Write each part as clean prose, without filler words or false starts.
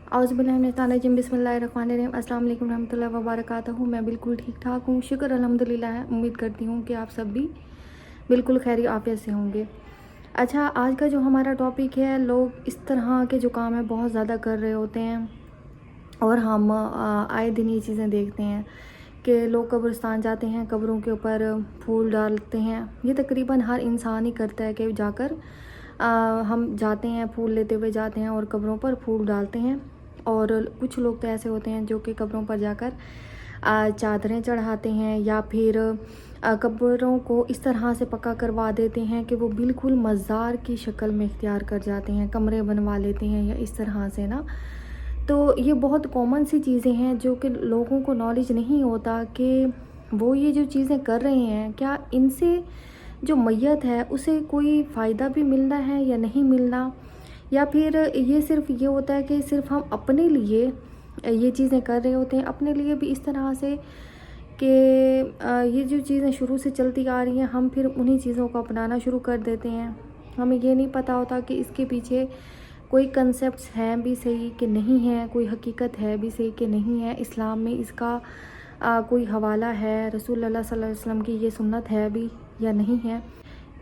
اعوذ باللہ من الشیطان الرجیم، بسم اللہ الرحمن الرحیم۔ السلام علیکم ورحمۃ اللہ وبرکاتہ۔ میں بالکل ٹھیک ٹھاک ہوں، شکر الحمدللہ ہے۔ امید کرتی ہوں کہ آپ سب بھی بالکل خیر عافیت سے ہوں گے۔ اچھا، آج کا جو ہمارا ٹاپک ہے، لوگ اس طرح کے جو کام ہے بہت زیادہ کر رہے ہوتے ہیں، اور ہم آئے دن یہ چیزیں دیکھتے ہیں کہ لوگ قبرستان جاتے ہیں، قبروں کے اوپر پھول ڈالتے ہیں۔ یہ تقریباً ہر انسان ہی کرتا ہے کہ جا کر ہم جاتے ہیں، پھول لیتے ہوئے جاتے ہیں اور قبروں پر پھول ڈالتے ہیں۔ اور کچھ لوگ تو ایسے ہوتے ہیں جو کہ قبروں پر جا کر چادریں چڑھاتے ہیں، یا پھر قبروں کو اس طرح سے پکا کروا دیتے ہیں کہ وہ بالکل مزار کی شکل میں اختیار کر جاتے ہیں، کمرے بنوا لیتے ہیں یا اس طرح سے نا۔ تو یہ بہت کامن سی چیزیں ہیں جو کہ لوگوں کو نالج نہیں ہوتا کہ وہ یہ جو چیزیں کر رہے ہیں، کیا ان سے جو میت ہے اسے کوئی فائدہ بھی ملنا ہے یا نہیں ملنا، یا پھر یہ صرف یہ ہوتا ہے کہ صرف ہم اپنے لیے یہ چیزیں کر رہے ہوتے ہیں، اپنے لیے بھی اس طرح سے کہ یہ جو چیزیں شروع سے چلتی آ رہی ہیں ہم پھر انہی چیزوں کو اپنانا شروع کر دیتے ہیں۔ ہمیں یہ نہیں پتہ ہوتا کہ اس کے پیچھے کوئی کنسیپٹس ہیں بھی صحیح کہ نہیں ہے، کوئی حقیقت ہے بھی صحیح کہ نہیں ہے، اسلام میں اس کا کوئی حوالہ ہے، رسول اللہ صلی اللہ علیہ وسلم کی یہ سنت ہے بھی یا نہیں ہے۔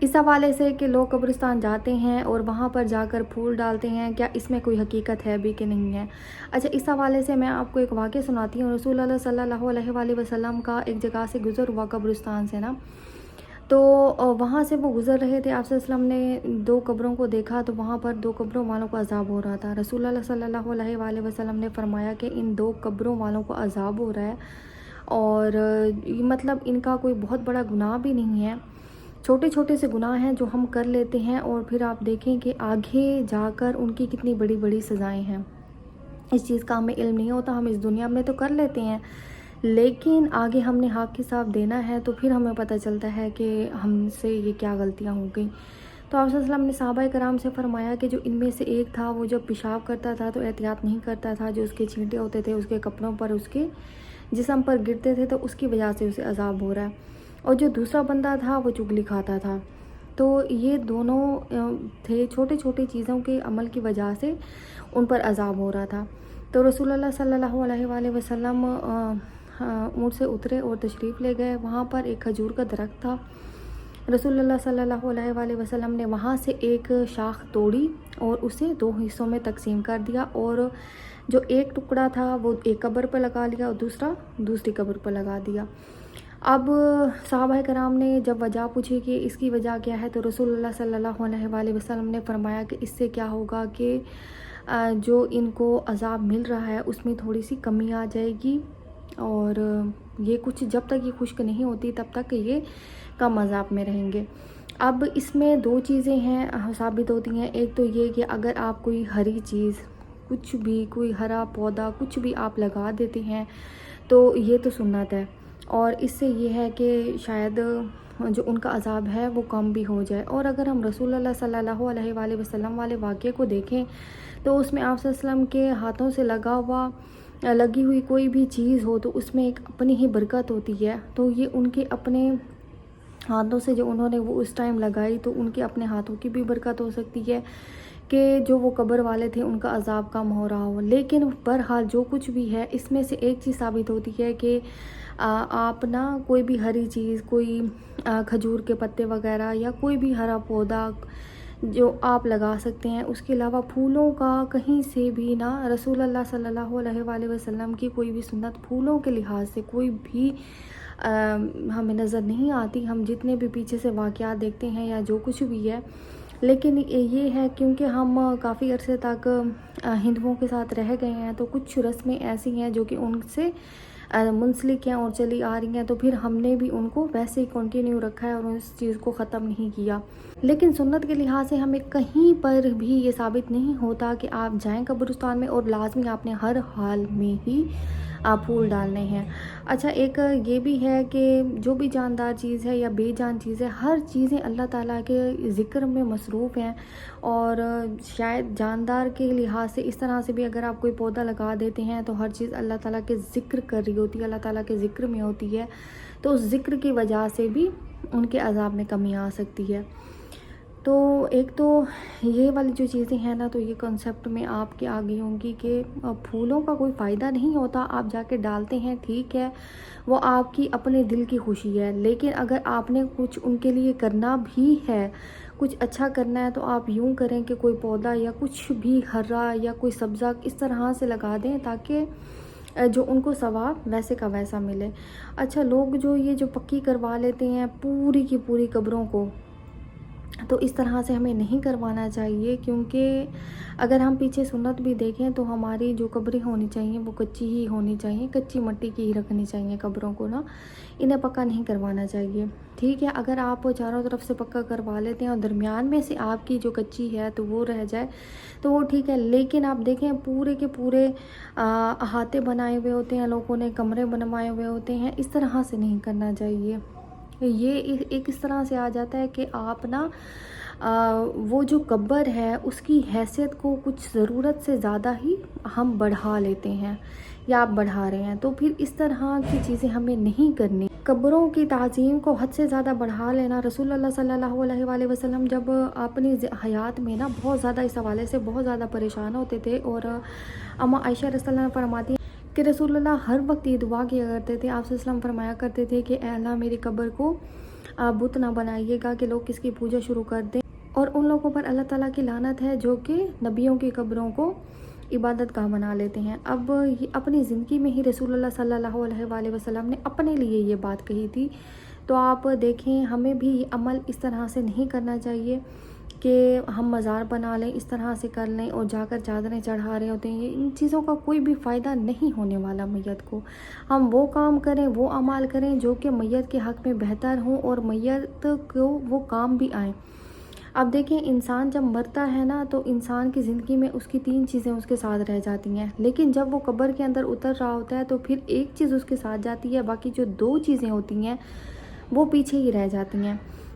اس حوالے سے کہ لوگ قبرستان جاتے ہیں اور وہاں پر جا کر پھول ڈالتے ہیں، کیا اس میں کوئی حقیقت ہے بھی کہ نہیں ہے۔ اچھا، اس حوالے سے میں آپ کو ایک واقعہ سناتی ہوں۔ رسول اللہ صلی اللہ علیہ وآلہ وسلم کا ایک جگہ سے گزر ہوا قبرستان سے نا، تو وہاں سے وہ گزر رہے تھے، آپ صلی اللہ علیہ وسلم نے دو قبروں کو دیکھا تو وہاں پر دو قبروں والوں کو عذاب ہو رہا تھا۔ رسول اللہ صلی اللہ علیہ وآلہ وسلم نے فرمایا کہ ان دو قبروں والوں کو عذاب ہو رہا ہے، اور مطلب ان کا کوئی بہت بڑا گناہ بھی نہیں ہے، چھوٹے چھوٹے سے گناہ ہیں جو ہم کر لیتے ہیں، اور پھر آپ دیکھیں کہ آگے جا کر ان کی کتنی بڑی بڑی سزائیں ہیں۔ اس چیز کا ہمیں علم نہیں ہوتا، ہم اس دنیا میں تو کر لیتے ہیں، لیکن آگے ہم نے حق حساب دینا ہے تو پھر ہمیں پتہ چلتا ہے کہ ہم سے یہ کیا غلطیاں ہو گئیں۔ تو آپ صلی اللہ علیہ وسلم نے صحابہ کرام سے فرمایا کہ جو ان میں سے ایک تھا وہ جب پیشاب کرتا تھا تو احتیاط نہیں کرتا تھا، جو اس کے چھینٹے ہوتے تھے اس کے کپڑوں پر، اس کے جسم پر گرتے تھے، تو اس کی وجہ سے اسے عذاب ہو رہا ہے، اور جو دوسرا بندہ تھا وہ چغلی کھاتا تھا۔ تو یہ دونوں تھے، چھوٹے چھوٹے چیزوں کے عمل کی وجہ سے ان پر عذاب ہو رہا تھا۔ تو رسول اللہ صلی اللہ علیہ وآلہ وسلم اونٹ سے اترے اور تشریف لے گئے۔ وہاں پر ایک کھجور کا درخت تھا۔ رسول اللہ صلی اللہ علیہ وآلہ وسلم نے وہاں سے ایک شاخ توڑی اور اسے دو حصوں میں تقسیم کر دیا، اور جو ایک ٹکڑا تھا وہ ایک قبر پر لگا لیا اور دوسرا دوسری قبر پر لگا دیا۔ اب صحابہ کرام نے جب وجہ پوچھی کہ اس کی وجہ کیا ہے، تو رسول اللہ صلی اللہ علیہ وآلہ وسلم نے فرمایا کہ اس سے کیا ہوگا کہ جو ان کو عذاب مل رہا ہے اس میں تھوڑی سی کمی آ جائے گی، اور یہ کچھ جب تک یہ خشک نہیں ہوتی تب تک یہ کم عذاب میں رہیں گے۔ اب اس میں دو چیزیں ہیں ثابت ہوتی ہیں، ایک تو یہ کہ اگر آپ کوئی ہری چیز، کچھ بھی، کوئی ہرا پودا کچھ بھی آپ لگا دیتے ہیں تو یہ تو سنت ہے، اور اس سے یہ ہے کہ شاید جو ان کا عذاب ہے وہ کم بھی ہو جائے۔ اور اگر ہم رسول اللہ صلی اللہ علیہ وآلہ وسلم والے واقعے کو دیکھیں تو اس میں آپ صلی اللہ علیہ وسلم کے ہاتھوں سے لگی ہوئی کوئی بھی چیز ہو تو اس میں ایک اپنی ہی برکت ہوتی ہے۔ تو یہ ان کے اپنے ہاتھوں سے جو انہوں نے وہ اس ٹائم لگائی، تو ان کے اپنے ہاتھوں کی بھی برکت ہو سکتی ہے کہ جو وہ قبر والے تھے ان کا عذاب کم ہو رہا ہو۔ لیکن بہرحال جو کچھ بھی ہے اس میں سے ایک چیز ثابت ہوتی ہے کہ آپ نا کوئی بھی ہری چیز، کوئی کھجور کے پتے وغیرہ یا کوئی بھی ہرا پودا جو آپ لگا سکتے ہیں، اس کے علاوہ پھولوں کا کہیں سے بھی نا، رسول اللہ صلی اللہ علیہ وآلہ وسلم کی کوئی بھی سنت پھولوں کے لحاظ سے کوئی بھی ہمیں نظر نہیں آتی۔ ہم جتنے بھی پیچھے سے واقعات دیکھتے ہیں یا جو کچھ بھی ہے، لیکن یہ ہے کیونکہ ہم کافی عرصے تک ہندوؤں کے ساتھ رہ گئے ہیں تو کچھ رسمیں ایسی ہیں جو کہ ان سے منسلک ہیں اور چلی آ رہی ہیں، تو پھر ہم نے بھی ان کو ویسے ہی کنٹینیو رکھا ہے اور اس چیز کو ختم نہیں کیا۔ لیکن سنت کے لحاظ سے ہمیں کہیں پر بھی یہ ثابت نہیں ہوتا کہ آپ جائیں قبرستان میں اور لازمی آپ نے ہر حال میں ہی پھول ڈالنے ہیں۔ اچھا، ایک یہ بھی ہے کہ جو بھی جاندار چیز ہے یا بے جان چیز ہے، ہر چیزیں اللہ تعالیٰ کے ذکر میں مصروف ہیں، اور شاید جاندار کے لحاظ سے اس طرح سے بھی اگر آپ کوئی پودا لگا دیتے ہیں تو ہر چیز اللہ تعالیٰ کے ذکر کر رہی ہوتی ہے، اللہ تعالیٰ کے ذکر میں ہوتی ہے، تو اس ذکر کی وجہ سے بھی ان کے عذاب میں کمی آ سکتی ہے۔ تو ایک تو یہ والی جو چیزیں ہیں نا، تو یہ کنسیپٹ میں آپ کے آگے ہوں گی کہ پھولوں کا کوئی فائدہ نہیں ہوتا، آپ جا کے ڈالتے ہیں ٹھیک ہے، وہ آپ کی اپنے دل کی خوشی ہے، لیکن اگر آپ نے کچھ ان کے لیے کرنا بھی ہے، کچھ اچھا کرنا ہے، تو آپ یوں کریں کہ کوئی پودا یا کچھ بھی ہرا یا کوئی سبزہ اس طرح سے لگا دیں تاکہ جو ان کو ثواب ویسے کا ویسا ملے۔ اچھا، لوگ جو یہ جو پکی کروا لیتے ہیں پوری کی پوری قبروں کو، تو اس طرح سے ہمیں نہیں کروانا چاہیے، کیونکہ اگر ہم پیچھے سنت بھی دیکھیں تو ہماری جو قبریں ہونی چاہیے وہ کچی ہی ہونی چاہیے، کچی مٹی کی ہی رکھنی چاہیے قبروں کو نا، انہیں پکا نہیں کروانا چاہیے، ٹھیک ہے۔ اگر آپ چاروں طرف سے پکا کروا لیتے ہیں اور درمیان میں سے آپ کی جو کچی ہے تو وہ رہ جائے تو وہ ٹھیک ہے، لیکن آپ دیکھیں پورے کے پورے احاطے بنائے ہوئے ہوتے ہیں لوگوں نے، کمرے بنوائے ہوئے ہوتے ہیں، اس طرح سے نہیں کرنا چاہیے۔ یہ ایک اس طرح سے آ جاتا ہے کہ آپ نا وہ جو قبر ہے اس کی حیثیت کو کچھ ضرورت سے زیادہ ہی ہم بڑھا لیتے ہیں یا آپ بڑھا رہے ہیں، تو پھر اس طرح کی چیزیں ہمیں نہیں کرنی۔ قبروں کی تعظیم کو حد سے زیادہ بڑھا لینا، رسول اللہ صلی اللہ علیہ وآلہ وسلم جب اپنی حیات میں نا بہت زیادہ اس حوالے سے بہت زیادہ پریشان ہوتے تھے، اور اما عائشہ رضی اللہ عنہا فرماتی ہیں کہ رسول اللہ ہر وقت یہ دعا کیا کرتے تھے، آپ صلی اللہ علیہ وسلم فرمایا کرتے تھے کہ اے اللہ میری قبر کو بت نہ بنائیے گا کہ لوگ کس کی پوجا شروع کر دیں، اور ان لوگوں پر اللہ تعالیٰ کی لعنت ہے جو کہ نبیوں کی قبروں کو عبادت گاہ بنا لیتے ہیں۔ اب اپنی زندگی میں ہی رسول اللہ صلی اللہ علیہ وآلہ وسلم نے اپنے لیے یہ بات کہی تھی، تو آپ دیکھیں ہمیں بھی یہ عمل اس طرح سے نہیں کرنا چاہیے کہ ہم مزار بنا لیں، اس طرح سے کر لیں اور جا کر چادریں چڑھا رہے ہوتے ہیں، ان چیزوں کا کوئی بھی فائدہ نہیں ہونے والا میت کو۔ ہم وہ کام کریں، وہ اعمال کریں جو کہ میت کے حق میں بہتر ہوں اور میت کو وہ کام بھی آئیں۔ اب دیکھیں انسان جب مرتا ہے نا تو انسان کی زندگی میں اس کی 3 چیزیں اس کے ساتھ رہ جاتی ہیں، لیکن جب وہ قبر کے اندر اتر رہا ہوتا ہے تو پھر ایک چیز اس کے ساتھ جاتی ہے، باقی جو 2 چیزیں ہوتی ہیں وہ پیچھے ہی رہ جاتی ہیں۔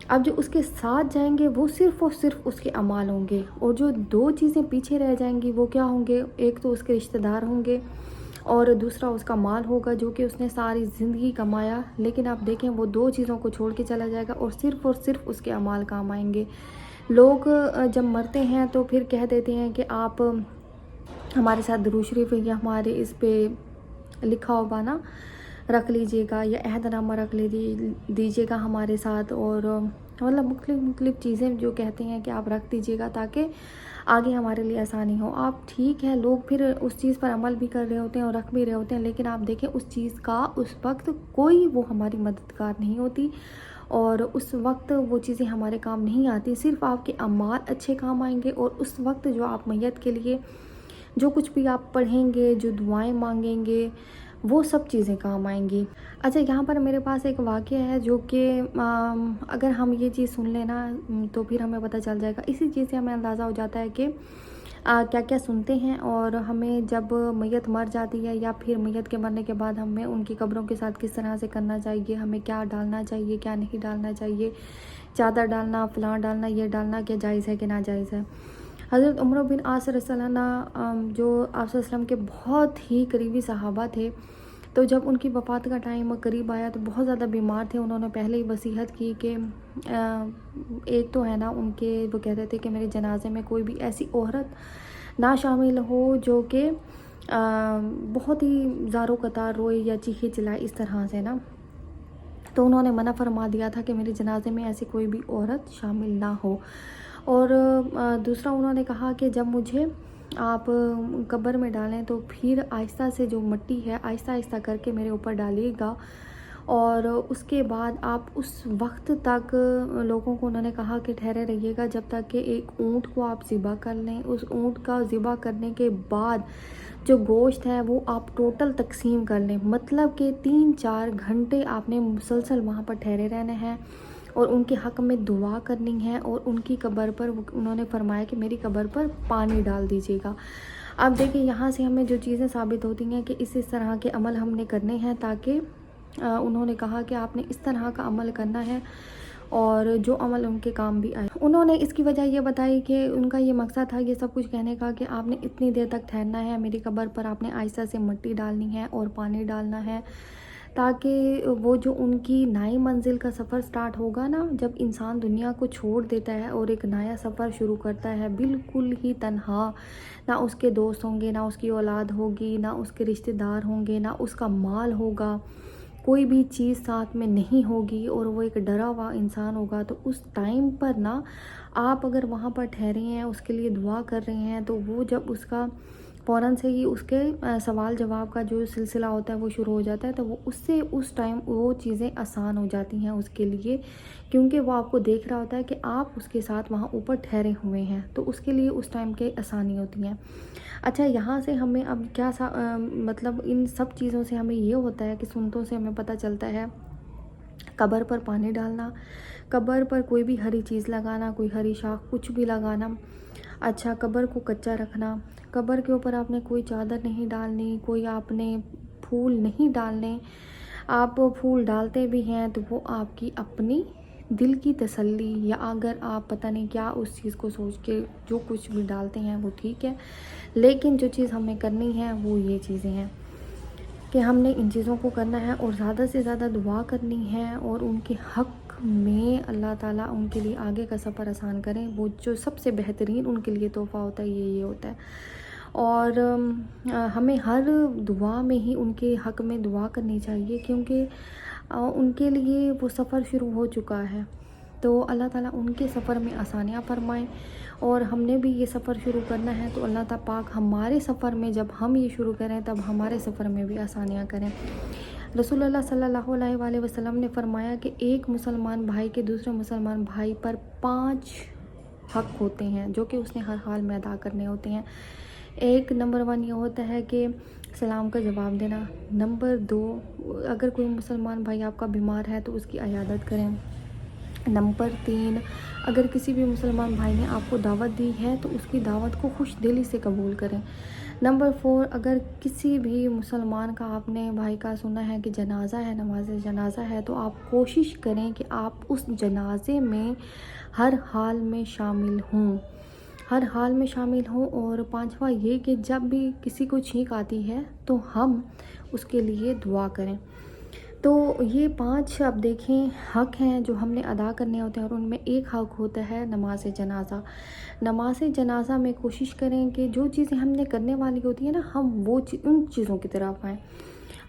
اب جو اس کے ساتھ جائیں گے وہ صرف اور صرف اس کے اعمال ہوں گے، اور جو 2 چیزیں پیچھے رہ جائیں گی وہ کیا ہوں گے؟ ایک تو اس کے رشتہ دار ہوں گے، اور دوسرا اس کا مال ہوگا جو کہ اس نے ساری زندگی کمایا، لیکن آپ دیکھیں وہ 2 چیزوں کو چھوڑ کے چلا جائے گا اور صرف اس کے اعمال کام آئیں گے۔ لوگ جب مرتے ہیں تو پھر کہہ دیتے ہیں کہ آپ ہمارے ساتھ درود شریف یا ہمارے اس پہ لکھا ہوگا نا رکھ لیجئے گا، یا عہد نامہ رکھ دیجئے گا ہمارے ساتھ، اور مطلب مختلف چیزیں جو کہتے ہیں کہ آپ رکھ دیجئے گا تاکہ آگے ہمارے لیے آسانی ہو۔ آپ ٹھیک ہے، لوگ پھر اس چیز پر عمل بھی کر رہے ہوتے ہیں اور رکھ بھی رہے ہوتے ہیں، لیکن آپ دیکھیں اس چیز کا اس وقت کوئی وہ ہماری مددگار نہیں ہوتی، اور اس وقت وہ چیزیں ہمارے کام نہیں آتی، صرف آپ کے اعمال اچھے کام آئیں گے، اور اس وقت جو آپ میت کے لیے جو کچھ بھی آپ پڑھیں گے، جو دعائیں مانگیں گے، وہ سب چیزیں کام آئیں گی۔ اچھا، یہاں پر میرے پاس ایک واقعہ ہے جو کہ اگر ہم یہ چیز سن لینا تو پھر ہمیں پتہ چل جائے گا، اسی چیز سے ہمیں اندازہ ہو جاتا ہے کہ کیا کیا سنتے ہیں، اور ہمیں جب میت مر جاتی ہے یا پھر میت کے مرنے کے بعد ہمیں ان کی قبروں کے ساتھ کس طرح سے کرنا چاہیے، ہمیں کیا ڈالنا چاہیے، کیا نہیں ڈالنا چاہیے، چادر ڈالنا، فلاں ڈالنا، یہ ڈالنا، کیا جائز ہے کہ ناجائز ہے۔ حضرت عمر بن عاص رضی اللہ عنہ جو آپ صلی اللہ علیہ وسلم کے بہت ہی قریبی صحابہ تھے، تو جب ان کی وفات کا ٹائم قریب آیا تو بہت زیادہ بیمار تھے، انہوں نے پہلے ہی وصیت کی کہ ایک تو ہے نا ان کے وہ کہتے تھے کہ میرے جنازے میں کوئی بھی ایسی عورت نہ شامل ہو جو کہ بہت ہی زارو قطار روئے یا چیخے چلائے اس طرح سے نا، تو انہوں نے منع فرما دیا تھا کہ میرے جنازے میں ایسی کوئی بھی عورت شامل نہ ہو۔ اور دوسرا انہوں نے کہا کہ جب مجھے آپ قبر میں ڈالیں تو پھر آہستہ سے جو مٹی ہے آہستہ آہستہ کر کے میرے اوپر ڈالیے گا، اور اس کے بعد آپ اس وقت تک لوگوں کو انہوں نے کہا کہ ٹھہرے رہیے گا جب تک کہ ایک اونٹ کو آپ ذبح کر لیں، اس اونٹ کا ذبح کرنے کے بعد جو گوشت ہے وہ آپ ٹوٹل تقسیم کر لیں، مطلب کہ 3-4 گھنٹے آپ نے مسلسل وہاں پر ٹھہرے رہنا ہے اور ان کے حق میں دعا کرنی ہے، اور ان کی قبر پر انہوں نے فرمایا کہ میری قبر پر پانی ڈال دیجیے گا۔ اب دیکھیں یہاں سے ہمیں جو چیزیں ثابت ہوتی ہیں کہ اس طرح کے عمل ہم نے کرنے ہیں، تاکہ انہوں نے کہا کہ آپ نے اس طرح کا عمل کرنا ہے اور جو عمل ان کے کام بھی آئے۔ انہوں نے اس کی وجہ یہ بتائی کہ ان کا یہ مقصد تھا یہ سب کچھ کہنے کا کہ آپ نے اتنی دیر تک ٹھہرنا ہے، میری قبر پر آپ نے آہستہ سے مٹی ڈالنی ہے اور پانی ڈالنا ہے تاکہ وہ جو ان کی نئی منزل کا سفر سٹارٹ ہوگا نا، جب انسان دنیا کو چھوڑ دیتا ہے اور ایک نیا سفر شروع کرتا ہے بالکل ہی تنہا، نہ اس کے دوست ہوں گے، نہ اس کی اولاد ہوگی، نہ اس کے رشتہ دار ہوں گے، نہ اس کا مال ہوگا، کوئی بھی چیز ساتھ میں نہیں ہوگی، اور وہ ایک ڈرا ہوا انسان ہوگا، تو اس ٹائم پر نا آپ اگر وہاں پر ٹھہرے ہیں، اس کے لیے دعا کر رہے ہیں، تو وہ جب اس کا فوراً سے ہی اس کے سوال جواب کا جو سلسلہ ہوتا ہے وہ شروع ہو جاتا ہے، تو وہ اس سے اس ٹائم وہ چیزیں آسان ہو جاتی ہیں اس کے لیے، کیونکہ وہ آپ کو دیکھ رہا ہوتا ہے کہ آپ اس کے ساتھ وہاں اوپر ٹھہرے ہوئے ہیں، تو اس کے لیے اس ٹائم کے آسانی ہوتی ہیں۔ اچھا، یہاں سے ہمیں اب کیا مطلب ان سب چیزوں سے ہمیں یہ ہوتا ہے کہ سنتوں سے ہمیں پتہ چلتا ہے قبر پر پانی ڈالنا، قبر پر کوئی بھی ہری چیز لگانا، کوئی ہری شاخ کچھ بھی لگانا، اچھا قبر کو کچا رکھنا، قبر کے اوپر آپ نے کوئی چادر نہیں ڈالنی، کوئی آپ نے پھول نہیں ڈالنے، آپ پھول ڈالتے بھی ہیں تو وہ آپ کی اپنی دل کی تسلی، یا اگر آپ پتہ نہیں کیا اس چیز کو سوچ کے جو کچھ بھی ڈالتے ہیں وہ ٹھیک ہے، لیکن جو چیز ہمیں کرنی ہے وہ یہ چیزیں ہیں کہ ہم نے ان چیزوں کو کرنا ہے اور زیادہ سے زیادہ دعا کرنی ہے، اور ان کے حق میں اللہ تعالیٰ ان کے لیے آگے کا سفر آسان کریں۔ وہ جو سب سے بہترین ان کے لیے تحفہ ہوتا ہے یہ ہوتا ہے، اور ہمیں ہر دعا میں ہی ان کے حق میں دعا کرنی چاہیے، کیونکہ ان کے لیے وہ سفر شروع ہو چکا ہے، تو اللہ تعالیٰ ان کے سفر میں آسانیاں فرمائیں، اور ہم نے بھی یہ سفر شروع کرنا ہے تو اللہ تعالیٰ پاک ہمارے سفر میں جب ہم یہ شروع کریں تب ہمارے سفر میں بھی آسانیاں کریں۔ رسول اللہ صلی اللہ علیہ وآلہ وسلم نے فرمایا کہ ایک مسلمان بھائی کے دوسرے مسلمان بھائی پر 5 حق ہوتے ہیں جو کہ اس نے ہر حال میں ادا کرنے ہوتے ہیں۔ ایک نمبر 1 یہ ہوتا ہے کہ سلام کا جواب دینا، نمبر 2 اگر کوئی مسلمان بھائی آپ کا بیمار ہے تو اس کی عیادت کریں، نمبر 3 اگر کسی بھی مسلمان بھائی نے آپ کو دعوت دی ہے تو اس کی دعوت کو خوش دلی سے قبول کریں، نمبر 4 اگر کسی بھی مسلمان کا آپ نے بھائی کا سنا ہے کہ جنازہ ہے، نماز جنازہ ہے، تو آپ کوشش کریں کہ آپ اس جنازے میں ہر حال میں شامل ہوں، ہر حال میں شامل ہوں۔ اور 5واں یہ کہ جب بھی کسی کو چھینک آتی ہے تو ہم اس کے لیے دعا کریں۔ تو یہ 5 اب دیکھیں حق ہیں جو ہم نے ادا کرنے ہوتے ہیں، اور ان میں ایک حق ہوتا ہے نماز جنازہ۔ نماز جنازہ میں کوشش کریں کہ جو چیزیں ہم نے کرنے والی ہوتی ہیں نا، ہم وہ ان چیزوں کی طرف آئیں۔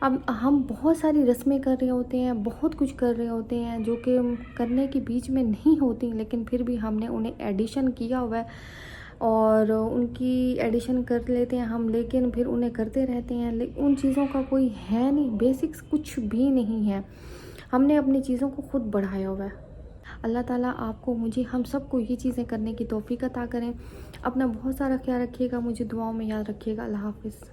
اب ہم بہت ساری رسمیں کر رہے ہوتے ہیں، بہت کچھ کر رہے ہوتے ہیں جو کہ کرنے کے بیچ میں نہیں ہوتی، لیکن پھر بھی ہم نے انہیں ایڈیشن کیا ہوا ہے اور ان کی ایڈیشن کر لیتے ہیں ہم، لیکن پھر انہیں کرتے رہتے ہیں، لیکن ان چیزوں کا کوئی ہے نہیں، بیسکس کچھ بھی نہیں ہے، ہم نے اپنی چیزوں کو خود بڑھایا ہوا ہے۔ اللہ تعالیٰ آپ کو، مجھے، ہم سب کو یہ چیزیں کرنے کی توفیق عطا کریں۔ اپنا بہت سارا خیال رکھیے گا، مجھے دعاؤں میں یاد رکھیے گا۔ اللہ حافظ۔